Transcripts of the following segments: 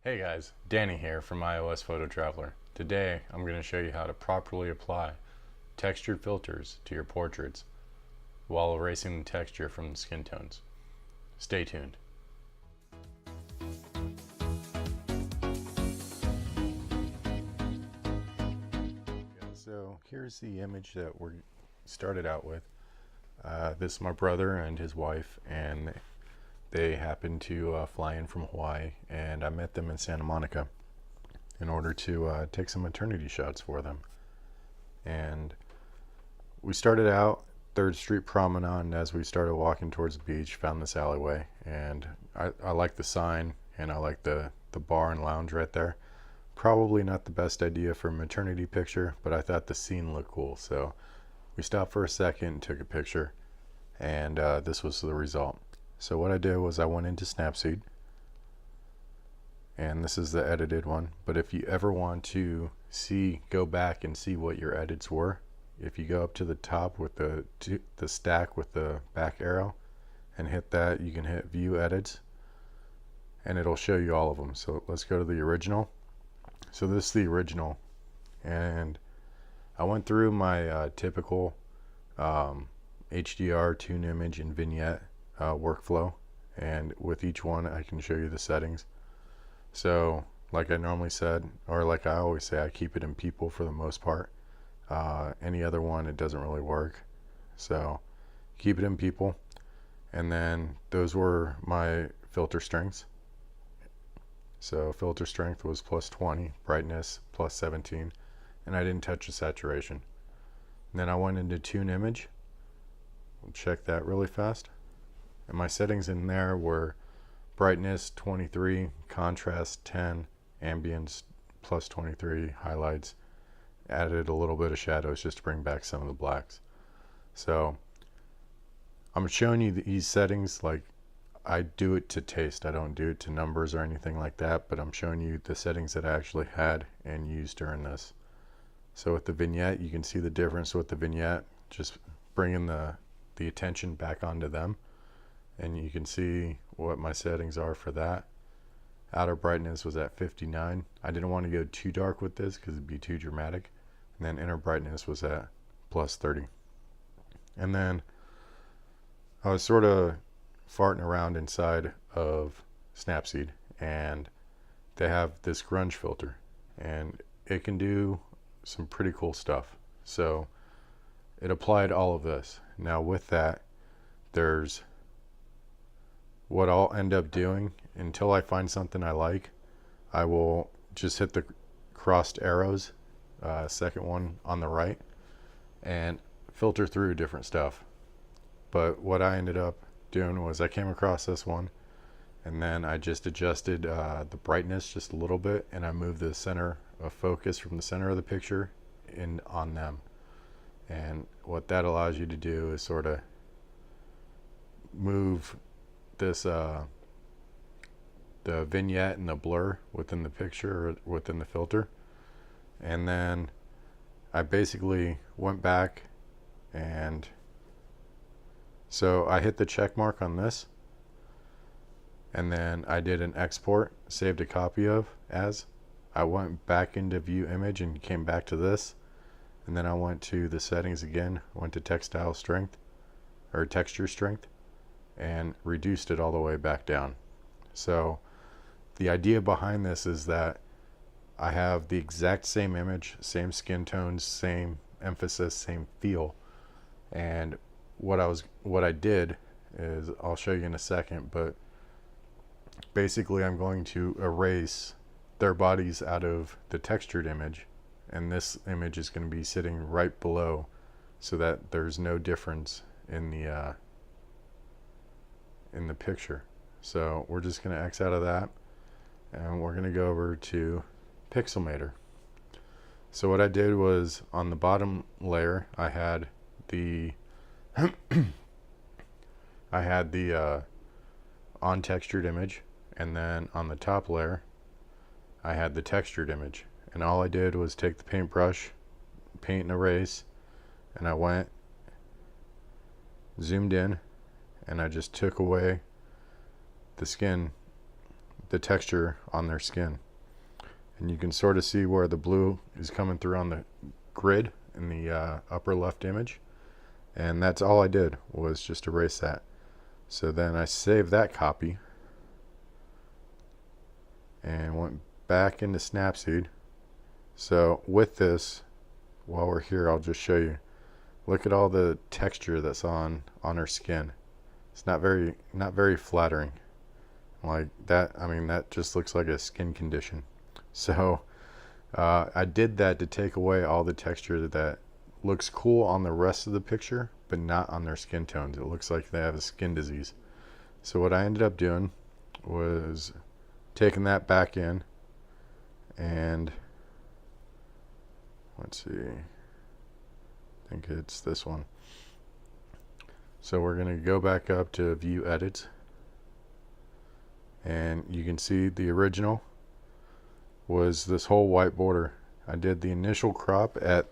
Hey guys, Danny here from iOS Photo Traveler. Today I'm going to show you how to properly apply textured filters to your portraits while erasing the texture from the skin tones. Stay tuned. So here's the image that we started out with. This is my brother and his wife, and they happened to fly in from Hawaii, and I met them in Santa Monica in order to take some maternity shots for them. And we started out 3rd Street Promenade, and as we started walking towards the beach, found this alleyway, and I like the sign, and I like the bar and lounge right there. Probably not the best idea for a maternity picture, but I thought the scene looked cool, so we stopped for a second and took a picture, and this was the result. So what I did was I went into Snapseed, and this is the edited one. But if you ever want to go back and see what your edits were, if you go up to the top with the stack with the back arrow and hit that, you can hit View Edits, and it'll show you all of them. So let's go to the original. So this is the original, and I went through my typical HDR, tune image, and vignette workflow, and with each one I can show you the settings. So like I normally said, or like I always say, I keep it in people for the most part. Any other one, it doesn't really work, so keep it in people. And then those were my filter strengths. So filter strength was +20, brightness +17, and I didn't touch the saturation. And then I went into tune image. We'll check that really fast. And my settings in there were brightness 23, contrast 10, ambience +23, highlights. Added a little bit of shadows just to bring back some of the blacks. So I'm showing you these settings like I do it to taste. I don't do it to numbers or anything like that, but I'm showing you the settings that I actually had and used during this. So with the vignette, you can see the difference with the vignette, just bringing the attention back onto them. And you can see what my settings are for that. Outer brightness was at 59. I didn't want to go too dark with this because it'd be too dramatic. And then inner brightness was at +30. And then I was sort of farting around inside of Snapseed, and they have this grunge filter, and it can do some pretty cool stuff. So it applied all of this. Now with that, there's what I'll end up doing until I find something I like. I will just hit the crossed arrows, second one on the right, and filter through different stuff. But what I ended up doing was I came across this one, and then I just adjusted the brightness just a little bit, and I moved the center of focus from the center of the picture in on them. And what that allows you to do is sort of move this the vignette and the blur within the picture or within the filter. And then I basically went back, and so I hit the check mark on this, and then I did an export, saved a copy of as. I went back into view image and came back to this, and then I went to the settings again, went to textile strength or texture strength, and reduced it all the way back down. So the idea behind this is that I have the exact same image, same skin tones, same emphasis, same feel. And what I did is, I'll show you in a second, but basically I'm going to erase their bodies out of the textured image, and this image is going to be sitting right below, so that there's no difference in the picture. So we're just going to X out of that, and we're going to go over to Pixelmator. So what I did was, on the bottom layer I had the on textured image, and then on the top layer I had the textured image, and all I did was take the paintbrush, paint and erase, and I went zoomed in, and I just took away the skin the texture on their skin. And you can sort of see where the blue is coming through on the grid in the upper left image. And that's all I did, was just erase that. So then I saved that copy and went back into Snapseed. So with this, while we're here, I'll just show you. Look at all the texture that's on her skin. It's not very flattering. Like that, I mean, that just looks like a skin condition. So I did that to take away all the texture that looks cool on the rest of the picture, but not on their skin tones. It looks like they have a skin disease. So what I ended up doing was taking that back in, and let's see, I think it's this one. So we're going to go back up to view edits, and you can see the original was this whole white border. I did the initial crop at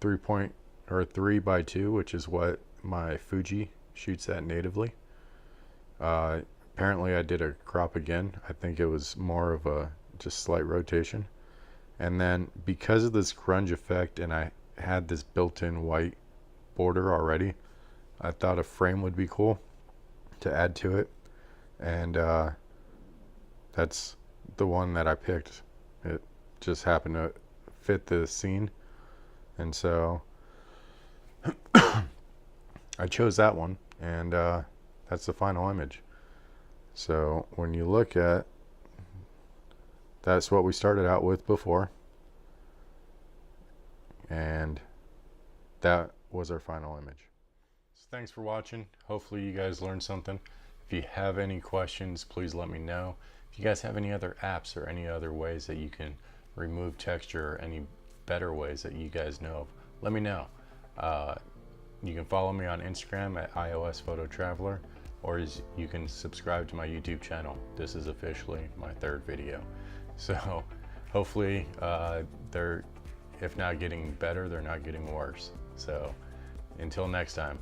3 by 2, which is what my Fuji shoots at natively. Apparently I did a crop again. I think it was more of a just slight rotation. And then because of this grunge effect, and I had this built-in white border already, I thought a frame would be cool to add to it. And that's the one that I picked. It just happened to fit the scene, and so I chose that one, and that's the final image. So when you look at, that's what we started out with before, and that was our final image. So thanks for watching. Hopefully you guys learned something. If you have any questions, please let me know. If you guys have any other apps or any other ways that you can remove texture, or any better ways that you guys know of, let me know. You can follow me on Instagram at iOS Photo Traveler, or you can subscribe to my YouTube channel. This is officially my 3rd video. So hopefully they're, if not getting better, they're not getting worse. So until next time.